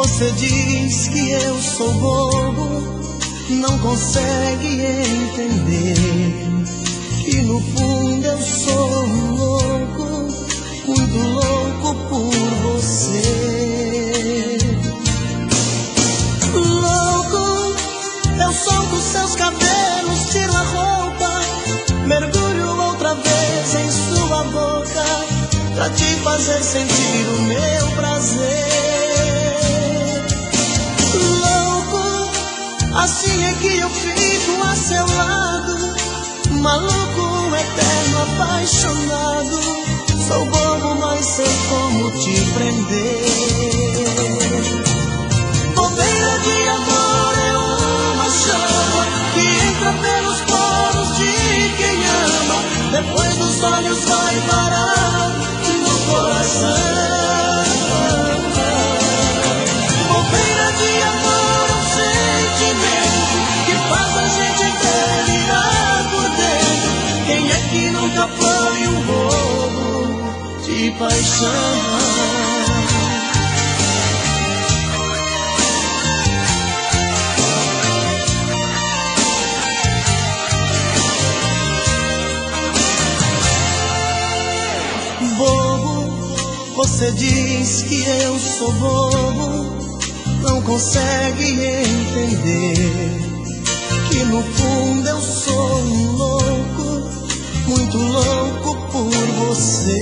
Você diz que eu sou bobo, não consegue entender que no fundo eu sou um louco, muito louco por você. Louco, eu solto seus cabelos, tiro a roupa, mergulho outra vez em sua boca, pra te fazer sentir o meu prazer. Assim é que eu fico a seu lado, maluco, eterno, apaixonado. Sou bobo, mas sei como te prender. Bobeira de amor é uma chama que entra pelos poros de quem ama, depois dos olhos vai parar no coração. Bobeira de amor é um sentimento que faz a gente delirar por dentro. Quem é que nunca foi um bobo de paixão? Bobo, você diz que eu sou bobo, não consegue entender que no fundo eu sou um louco, muito louco por você.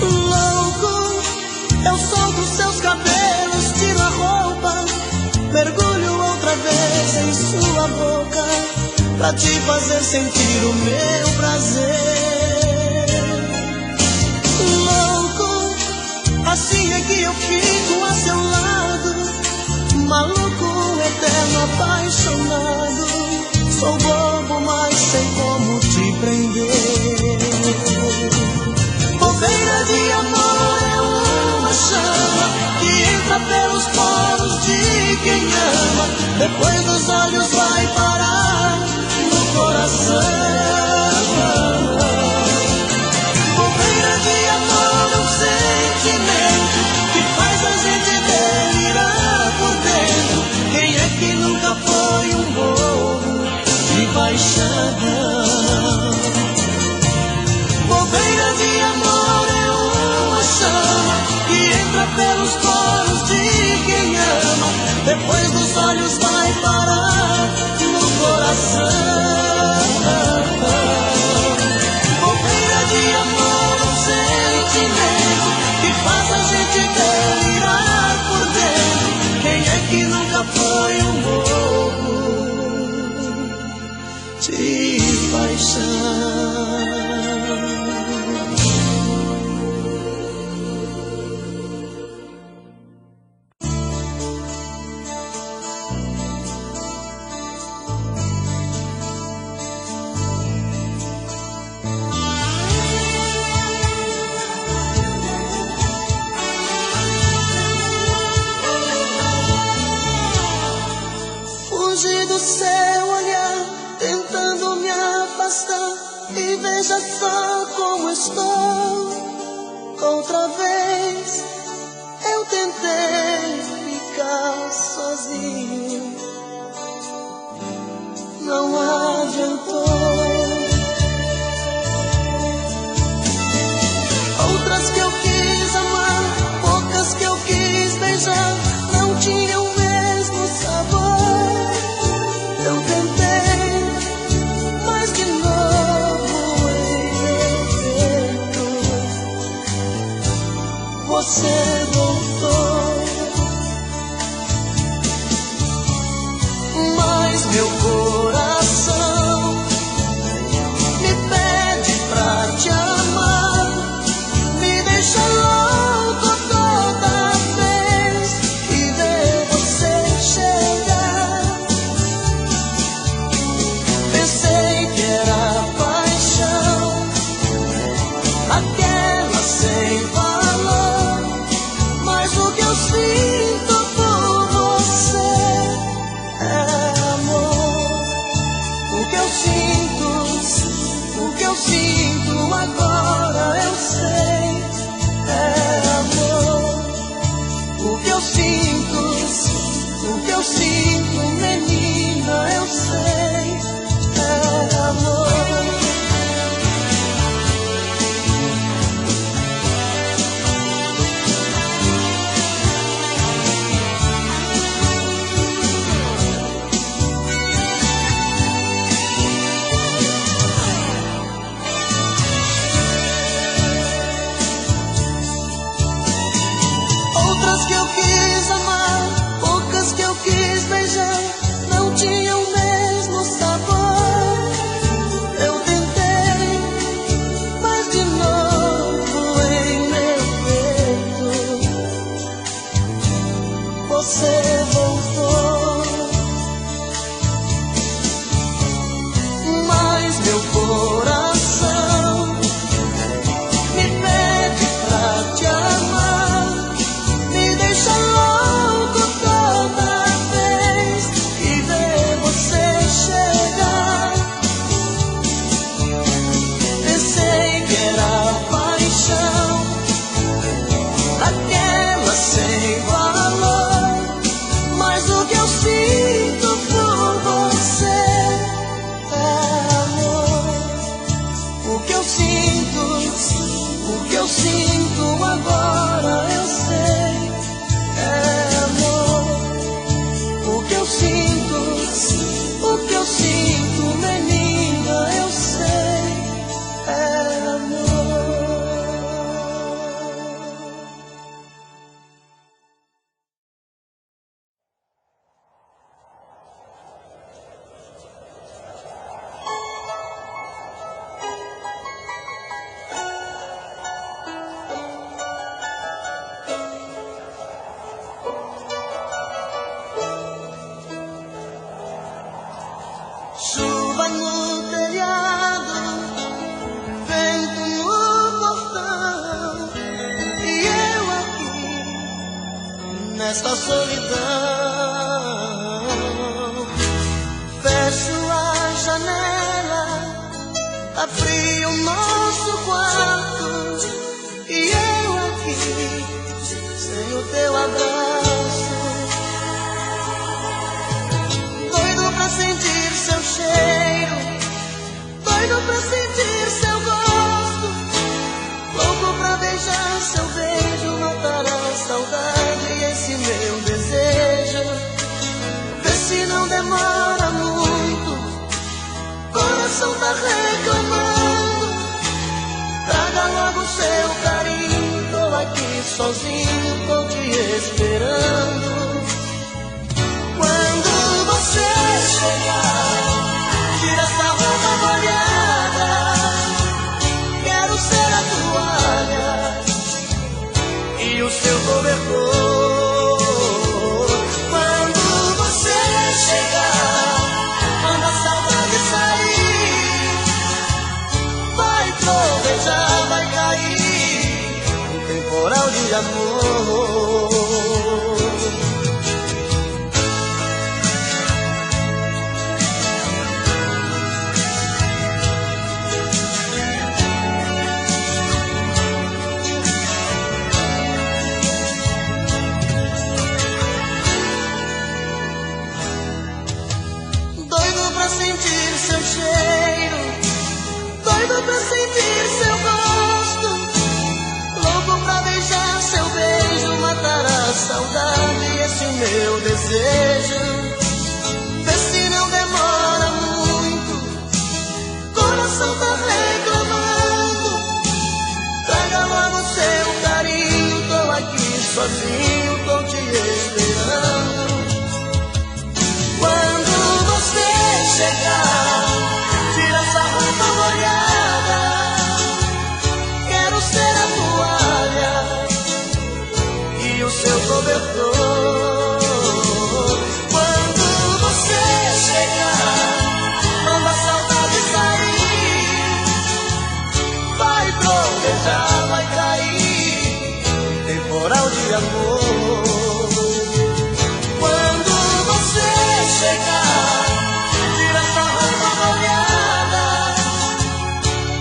Louco, eu solto seus cabelos, tiro a roupa, mergulho outra vez em sua boca, pra te fazer sentir o meu prazer. Louco, assim é que eu fico a seu lado, maluco, eterno, apaixonado. Sou bobo, mas sei como te prender. Bobeira de amor é uma chama que entra pelos poros de quem ama, depois dos olhos vai parar no coração. Bobeira de amor é um sentimento que faz a gente delirar por dentro. Quem é que nunca foi um bobo de paixão? Bobeira de amor é uma chama que entra pelos poros de quem ama, depois dos olhos vai parar no coração. Bobeira de amor é um sentimento que faz a gente delirar por dentro. Quem é que nunca foi um bobo de paixão? Fugi do seu olhar, tentando me afastar, e veja só como estou. Outra vez eu tentei ficar sozinho, não adiantou. Outras que eu quis amar, poucas que eu quis beijar, não tinham o mesmo sabor. Eu tentei, mas de novo em efeito você voltou. Mas meu coração me pede pra te amar, me deixa louco toda vez que vê você chegar. Pensei que era paixão, aquela sem valor, mas o que eu Poucas que eu quis amar, poucas que eu quis beijar, não tinham o mesmo sabor. Eu tentei, mas de novo em meu peito você voltou. Mas meu coração me pede pra te amar, me deixa louco toda vez que vê você chegar. Pensei que era paixão, aquela sem valor, mas o que eu sinto por você é amor. O que eu sinto agora eu sei, é amor. O que eu sinto, menina, eu sei, é amor. Chuva no telhado, vento no portão, e eu aqui nesta solidão. Fecho a janela, abri o nosso quarto, e eu aqui sem o teu abraço. Doido pra sentir seu cheiro, doido pra sentir seu gosto, louco pra beijar seu beijo, matar a saudade e esse meu desejo. Vê se não demora muito, coração tá reclamando. Traga logo seu carinho, tô aqui sozinho, tô te esperando. Quando você chegar, tira essa roupa molhada, quero ser a toalha e o seu cobertor. Quando você chegar, manda a saudade sair, vai trovejar, vai cair um temporal de amor. Sentir seu cheiro, doido pra sentir seu gosto, louco pra beijar seu beijo, matar a saudade e esse meu desejo. Vê se não demora muito, coração tá reclamando. Traga logo seu carinho, tô aqui sozinho, tô te esperando. Quando você chegar, tira essa roupa molhada, quero ser a toalha e o seu cobertor. Quando você chegar, manda a saudade sair, vai trovejar, vai cair um temporal de amor. Quando você chegar, tira essa roupa molhada,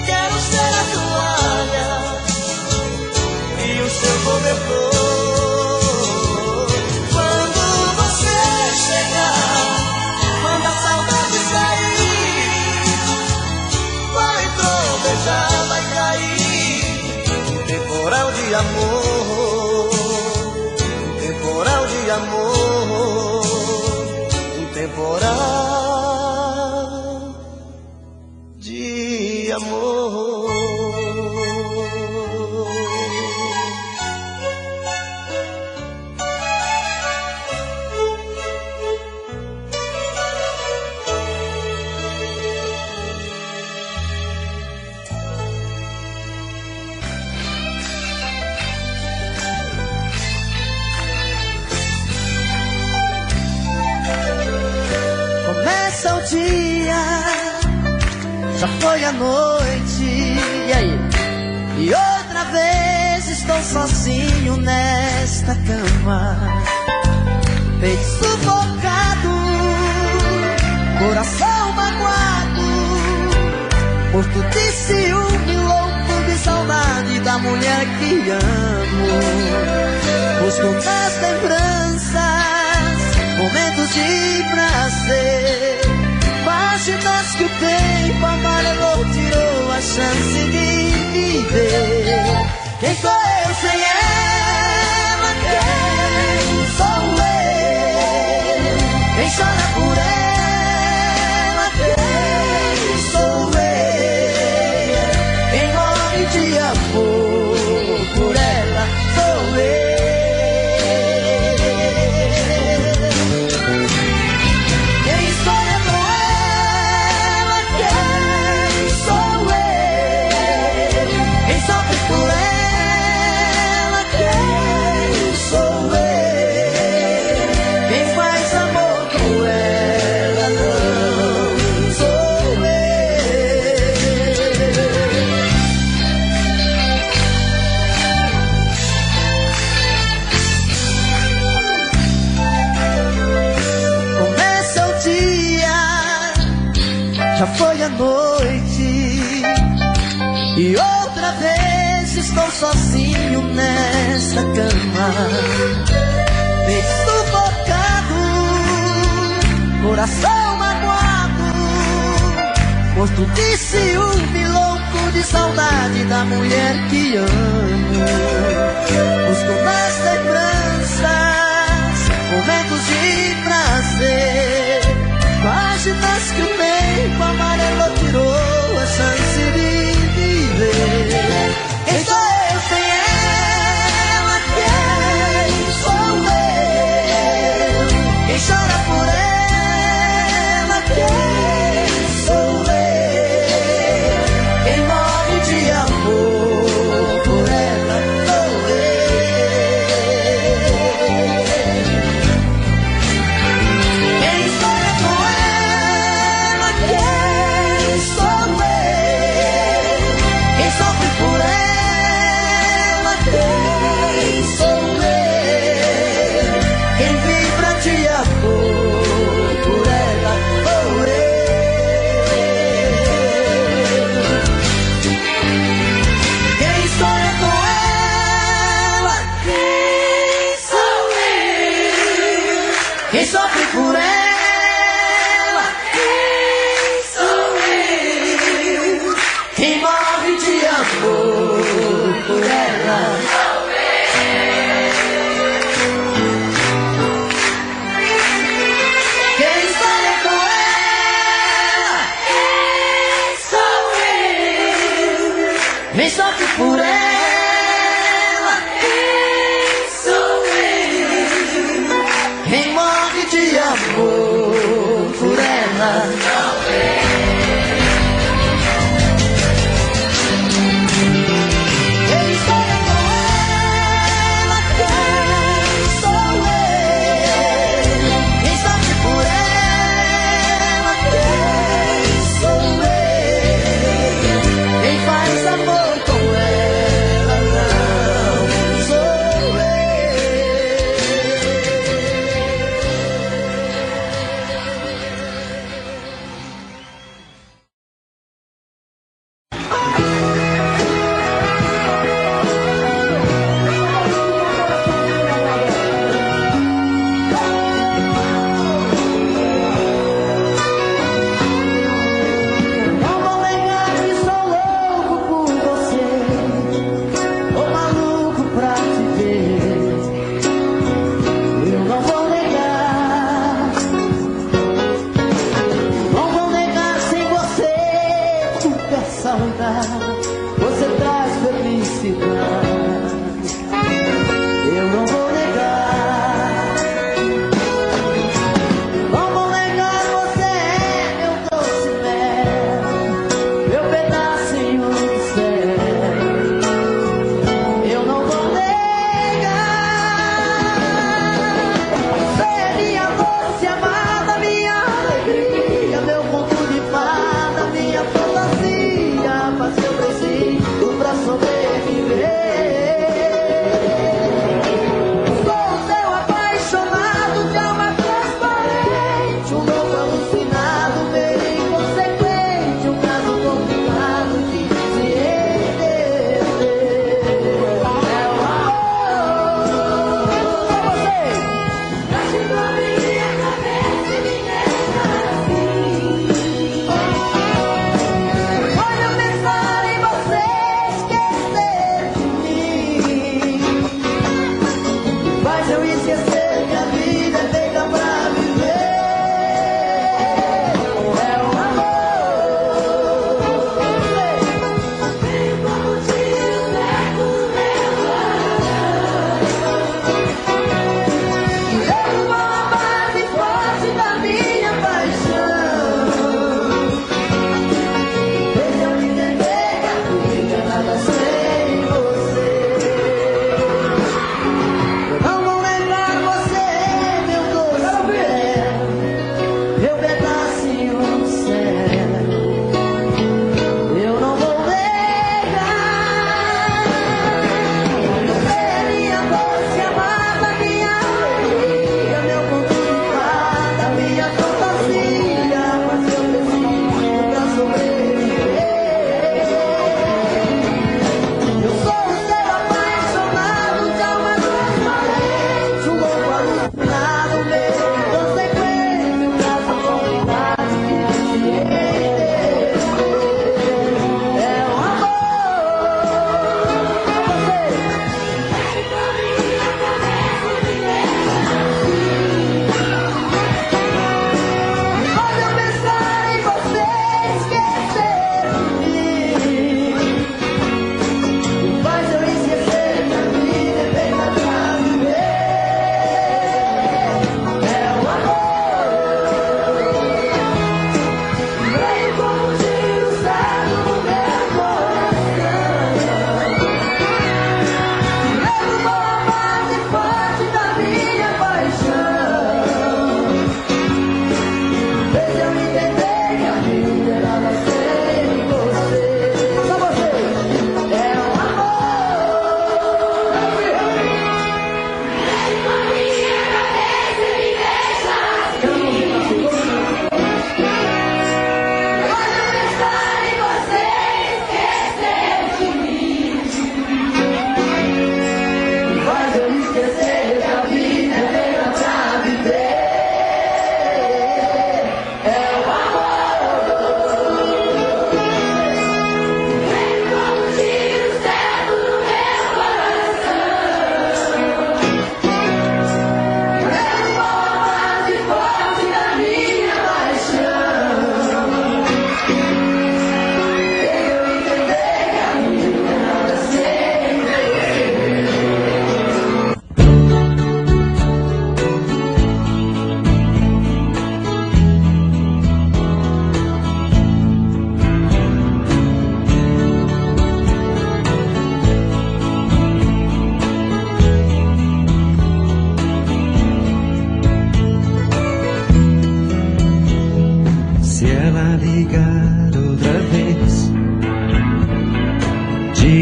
quero ser a toalha e o seu cobertor. Quando você chegar, manda a saudade sair, vai trovejar, vai cair um temporal de amor, um temporal de amor, um temporal de amor. Começa o dia, já foi a noite, e aí? E outra vez estou sozinho nesta cama, peito sufocado, coração magoado, morto de ciúme, louco de saudade da mulher que amo. Busco nas lembranças momentos de prazer, páginas que o tempo amarelou, tirou a chance de viver. Quem sou eu sem ela? Quem sou eu? Quem chora por ela? Quem sou eu? Quem morre de amor por ela sou eu. Já foi a noite e outra vez estou sozinho nesta cama, peito sufocado, coração magoado, morto de ciúme, louco de saudade da mulher que amo. Busco nas lembranças momentos de prazer, páginas que o tempo amarelo tirou a chance de viver. Quem sou eu sem ela? Quem sou eu? Quem chora por ela? Quem sou eu? Quem morre de amor por ela sou eu. Quem sonha com ela? Quem sou eu? Quem sofre por ela? Quem sou eu? Quem vibra de amor por ela sou eu. Quem sonha com ela? Quem sou eu? Quem sofre por ela? Quem sou eu? Quem morre de amor por ela sou eu. Quem sonha com ela? Quem sou eu? Quem sofre por ela? Quem sou eu? Quem morre de amor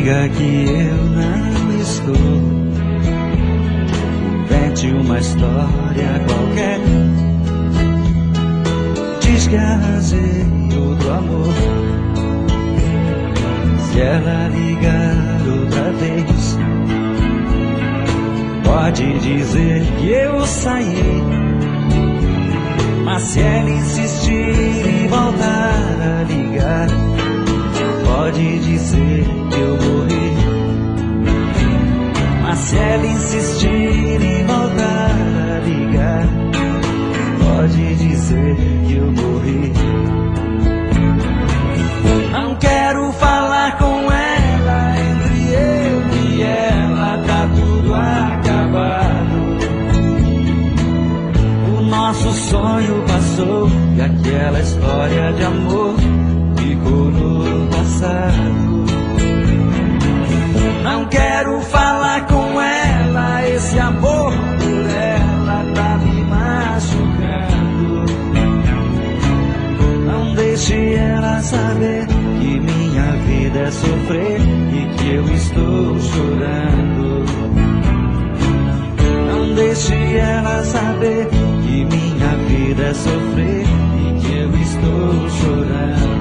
diga que eu não estou. Invente uma história qualquer. Diz que arranjei outro amor. Se ela ligar outra vez, pode dizer que eu saí. Mas se ela insistir e voltar a ligar, pode dizer que eu morri. Mas se ela insistir e voltar a ligar, pode dizer que eu morri. Não quero falar com ela, entre eu e ela tá tudo acabado. O nosso sonho passou e aquela história de amor ficou no passado. Não quero falar com ela, esse amor por ela tá me machucando. Não deixe ela saber que minha vida é sofrer e que eu estou chorando. Não deixe ela saber que minha vida é sofrer e que eu estou chorando.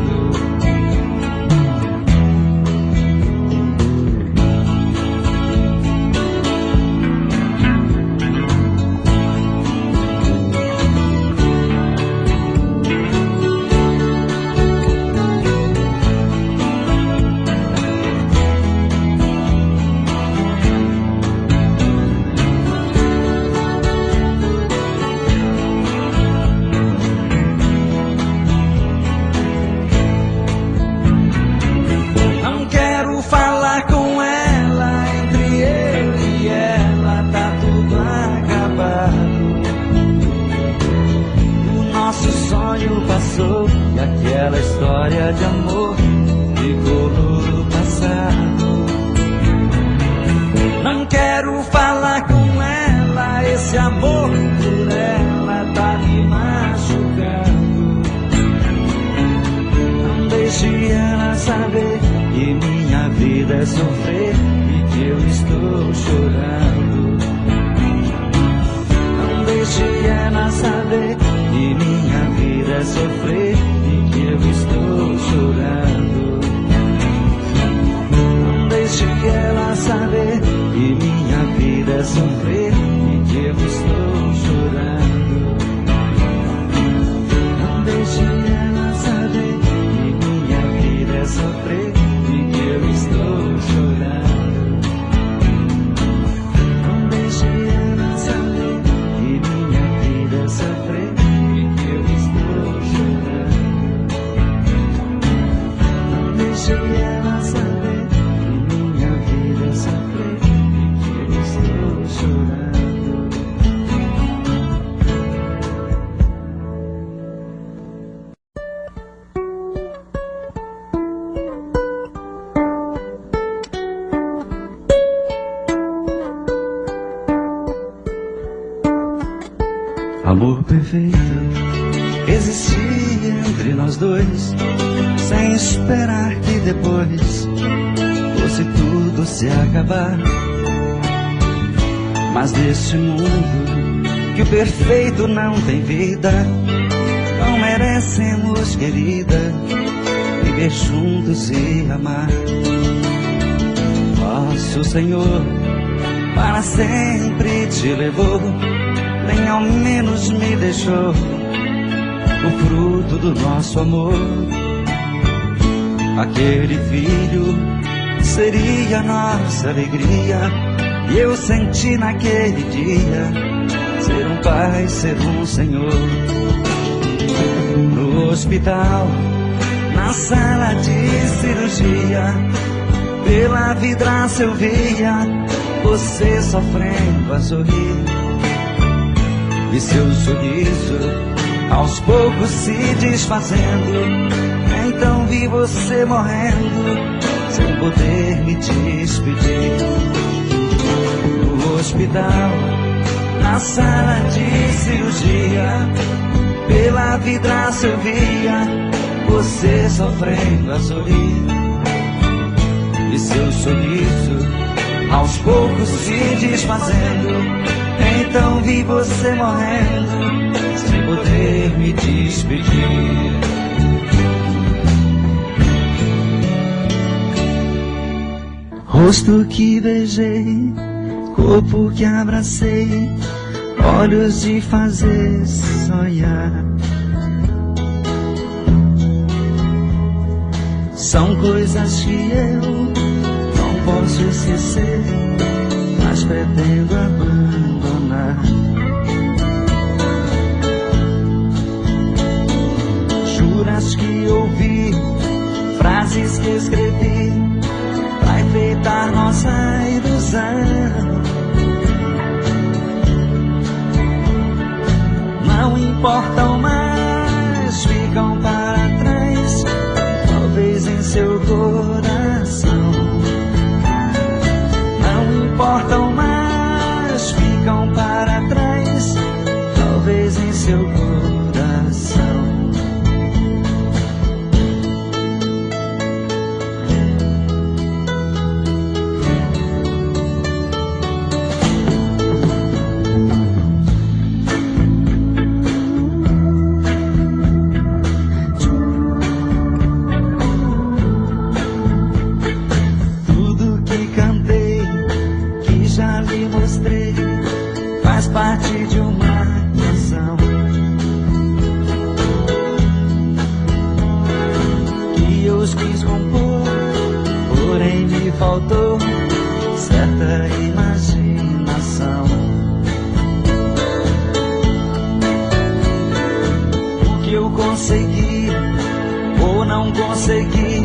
E aquela história de amor ficou no passado. Não quero falar com ela, esse amor por ela tá me machucando. Não deixe ela saber que minha vida é sofrer e que eu estou chorando. Não deixe ela saber que minha vida é sofrer e que eu estou chorando. Não deixe ela saber que minha vida é sofrer e que eu estou chorando. Não deixe ela saber que minha vida é sofrer e que eu estou chorando. Não deixe ela saber que minha vida é sofrer. Deixe ela saber que minha vida é sofrer e que eu estou chorando. Amor perfeito existia entre nós dois, sem esperar que depois fosse tudo se acabar. Mas neste mundo que o perfeito não tem vida, não merecemos, querida, viver juntos e amar. Nosso Senhor para sempre te levou, nem ao menos me deixou o fruto do nosso amor. Aquele filho seria nossa alegria, e eu senti naquele dia ser um pai, ser um Senhor. No hospital, na sala de cirurgia, pela vidraça eu via você sofrendo a sorrir, e seu sorriso aos poucos se desfazendo. Então vi você morrendo, sem poder me despedir. No hospital, na sala de cirurgia, pela vidraça eu via você sofrendo a sorrir, e seu sorriso aos poucos se desfazendo. Então vi você morrendo sem poder me despedir. Rosto que beijei, corpo que abracei, olhos de fazer sonhar. São coisas que eu não posso esquecer, mas pretendo abandonar. Juras que ouvi, frases que escrevi pra enfeitar nossa ilusão. Não importam mais, ficam para trás, talvez em seu coração. Não importam mais, ficam para trás, talvez em seu coração. Parte de uma canção que eu quis compor, porém me faltou certa imaginação. O que eu consegui ou não consegui,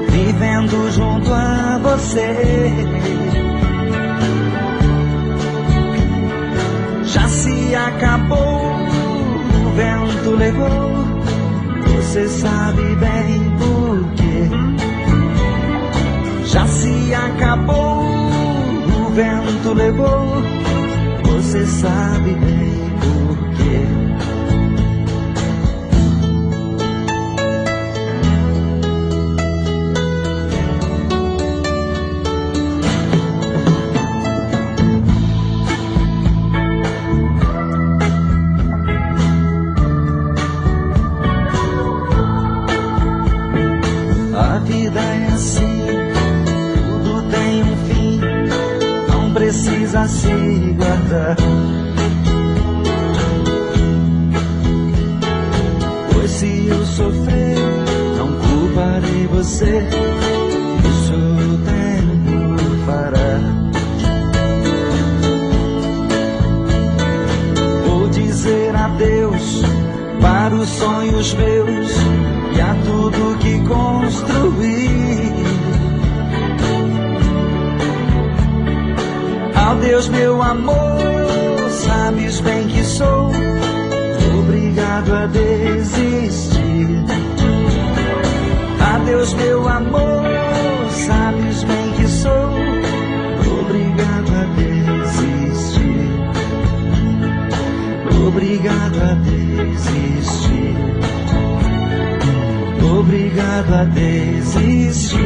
vivendo junto a você, já se acabou, o vento levou, você sabe bem por quê. Já se acabou, o vento levou, você sabe bem por quê. Precisa se guardar, pois se eu sofrer, não culparei você, isso o tempo fará. Vou dizer adeus para os sonhos meus e a tudo que construí. Adeus meu amor, sabes bem que sou obrigado a desistir. Adeus meu amor, sabes bem que sou obrigado a desistir. Obrigado a desistir. Obrigado a desistir.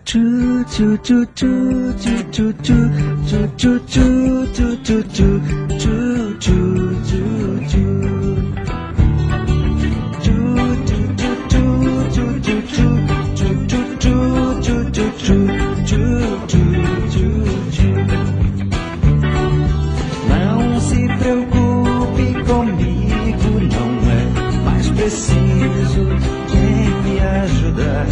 Chu chu chu chu chu chu chu chu chu chu chu chu chu chu chu. Não se preocupe comigo, não é mais preciso quem me ajudar.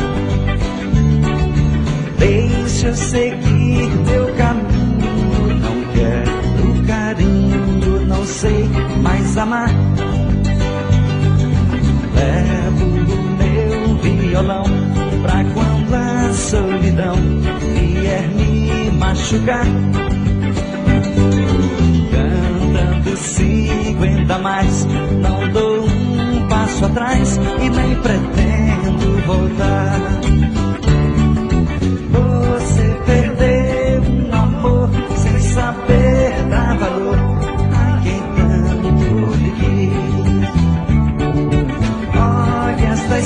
Deixa eu seguir meu caminho, não quero carinho, não sei mais amar. Levo o meu violão pra quando a solidão vier me machucar. Cantando sigo ainda mais, não dou um passo atrás e nem pretendo voltar. Perdeu um amor sem saber dar valor a quem tanto lhe quis. Olha esta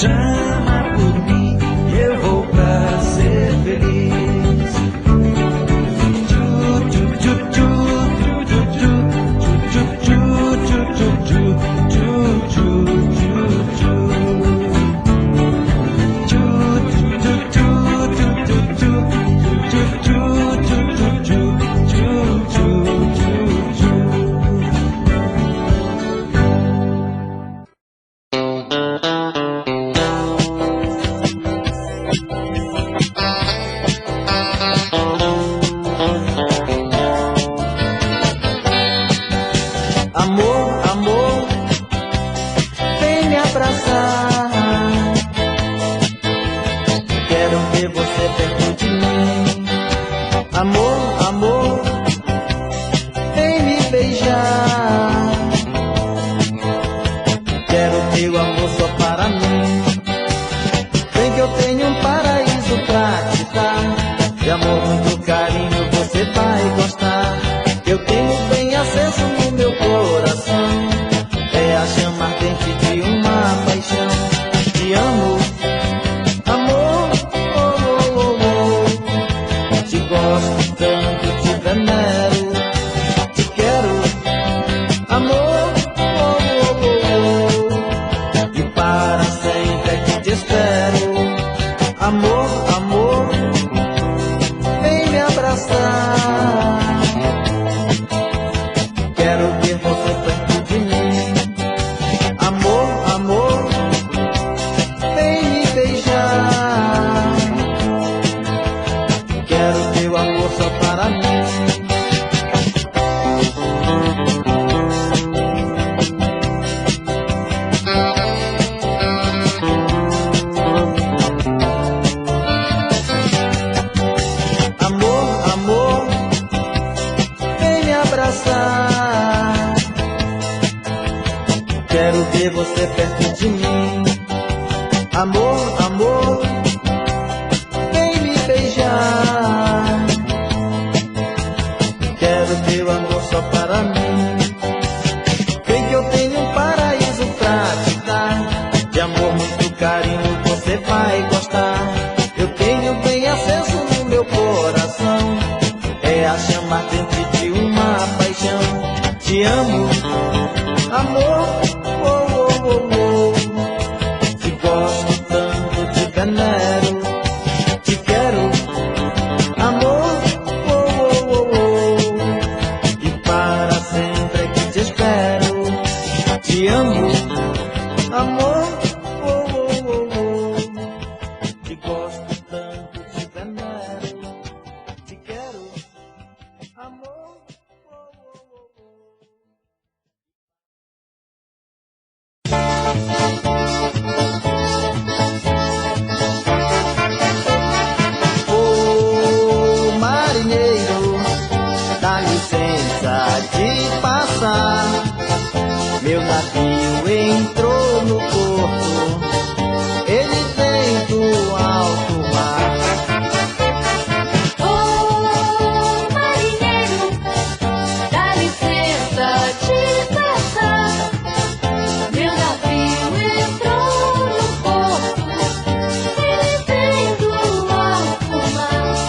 chama por mim e eu vou pra ser feliz. Tchu, tchu, tchu, tchu, tchu, tchu, tchu, tchu, tchu, tchu, tchu, tchu, tchu.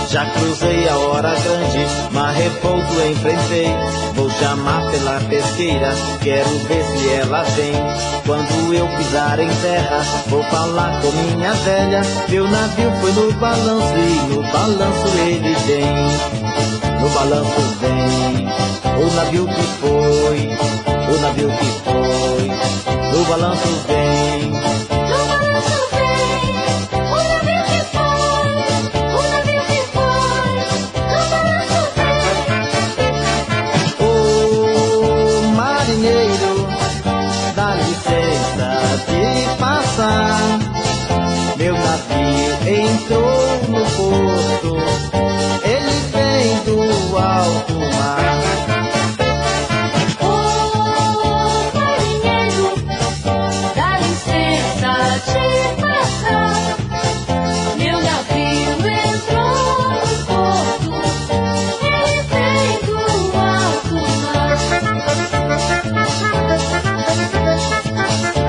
Já cruzei a hora grande, mar revolto enfrentei. Vou chamar pela pesqueira, quero ver se ela vem. Quando eu pisar em terra, vou falar com minha velha. Meu navio foi no balanço e no balanço ele vem. No balanço vem, o navio que foi, o navio que foi. No balanço vem. Dá licença de passar. Meu navio entrou no porto, ele vem do alto mar. Oh, marinheiro, dá licença de passar. Meu navio entrou no porto, ele vem do alto mar.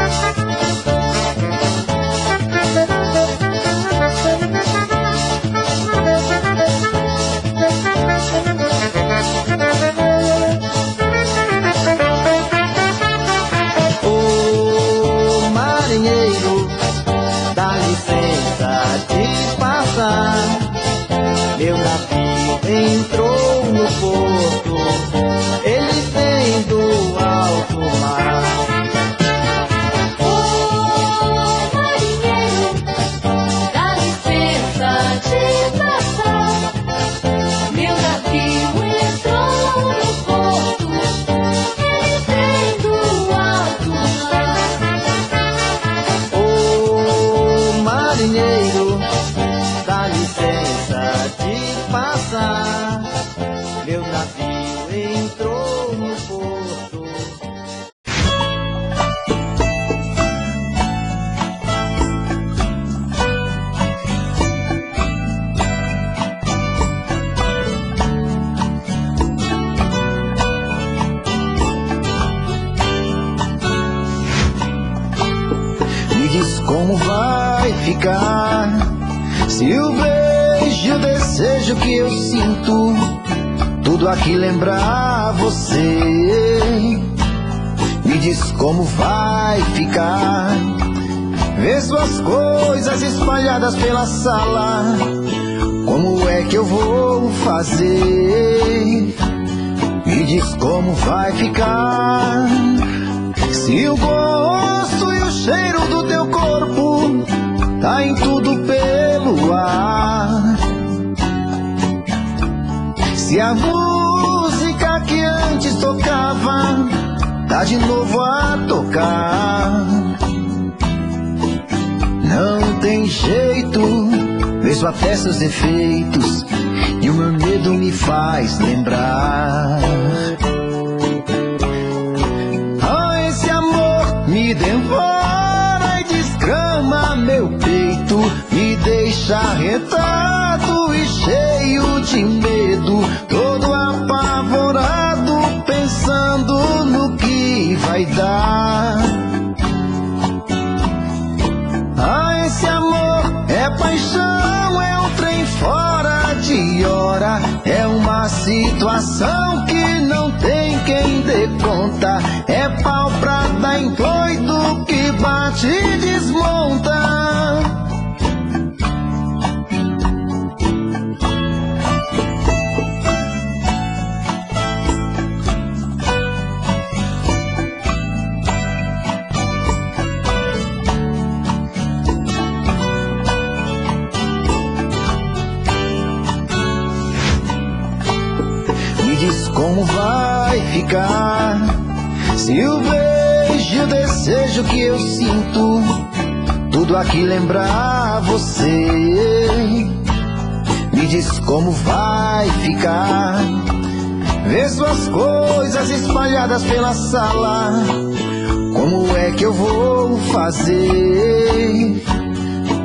como vai ficar se o beijo e o desejo que eu sinto tudo aqui lembrar você? Me diz como vai ficar ver suas coisas espalhadas pela sala. Como é que eu vou fazer? Me diz como vai ficar se o gosto e o cheiro do teu corpo tá em tudo pelo ar. Se a música que antes tocava tá de novo a tocar. Não tem jeito, vejo até seus defeitos e o meu medo me faz lembrar. Ah, esse amor me devora e desgrama meu peito, me deixa arretado e cheio de medo, todo apavorado, pensando no que vai dar. Ah, esse amor é paixão, é um trem fora de hora, é uma situação que não tem quem dê conta, é pau pra dar em doido que bate e desmonta. Como vai ficar se o beijo e o desejo que eu sinto tudo aqui lembrar você? Me diz como vai ficar ver suas coisas espalhadas pela sala. Como é que eu vou fazer?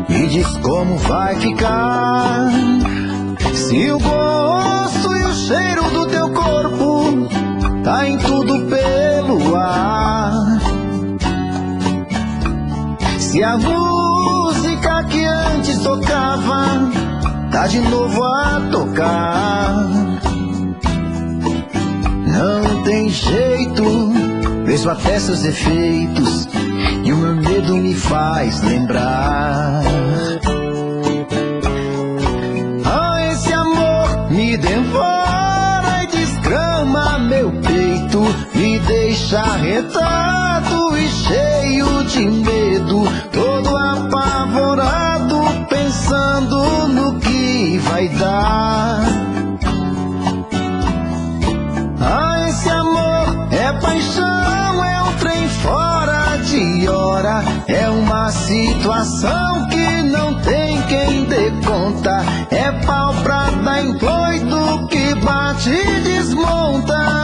Me diz como vai ficar se o gosto e o cheiro do teu corpo tá em tudo pelo ar. Se a música que antes tocava tá de novo a tocar. Não tem jeito, vejo até seus defeitos e o meu medo me faz lembrar. Me devora e desgrama meu peito, me deixa arretado e cheio de medo, todo apavorado, pensando no que vai dar. Ah, esse amor é paixão, é um trem fora de hora, é uma situação que não tem quem dê conta, é pau pra dar em doido que bate e desmonta.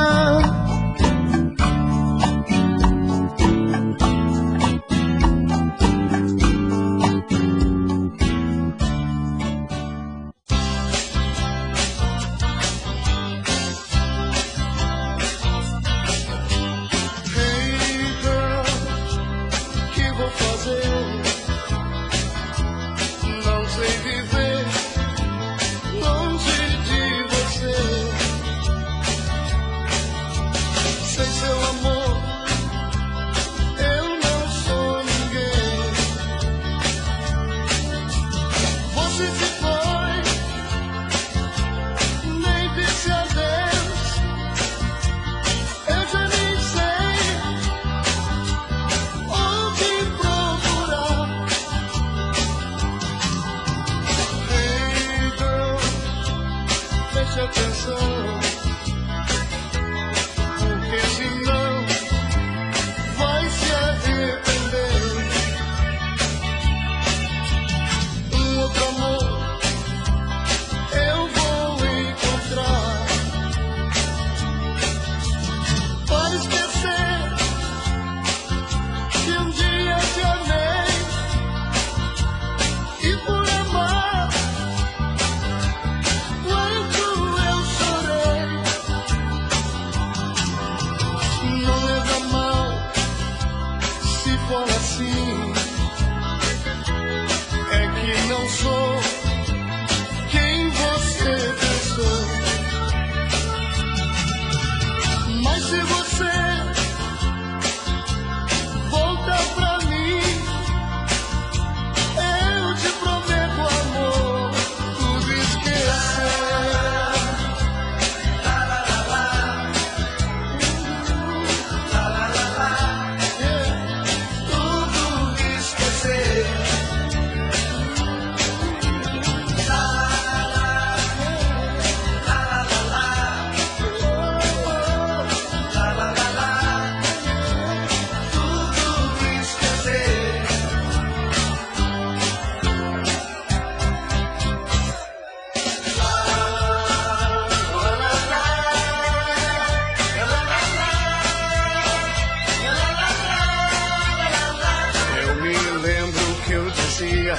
acontecia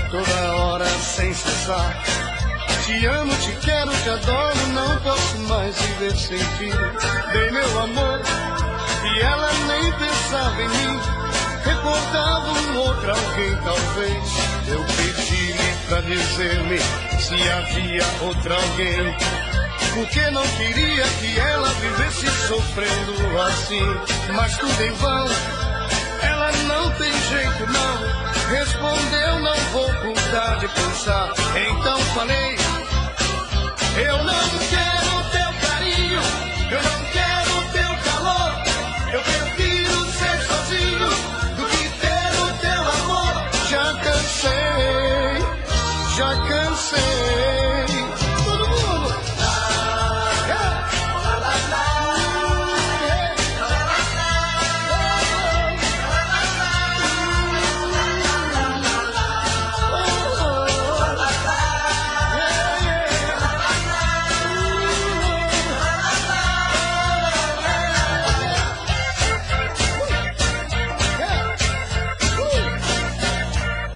toda hora sem cessar. Te amo, te quero, te adoro, não posso mais viver sem ti. Dei meu amor e ela nem pensava em mim. Recordava um outro alguém, talvez. Eu pedi-lhe pra dizer-me se havia outro alguém, porque não queria que ela vivesse sofrendo assim. Mas tudo em vão, ela não tem jeito não. Respondeu, não vou cuidar de pensar. Então falei, eu não quero teu carinho, eu não quero teu calor. Eu prefiro ser sozinho do que ter o teu amor. Já cansei, já cansei.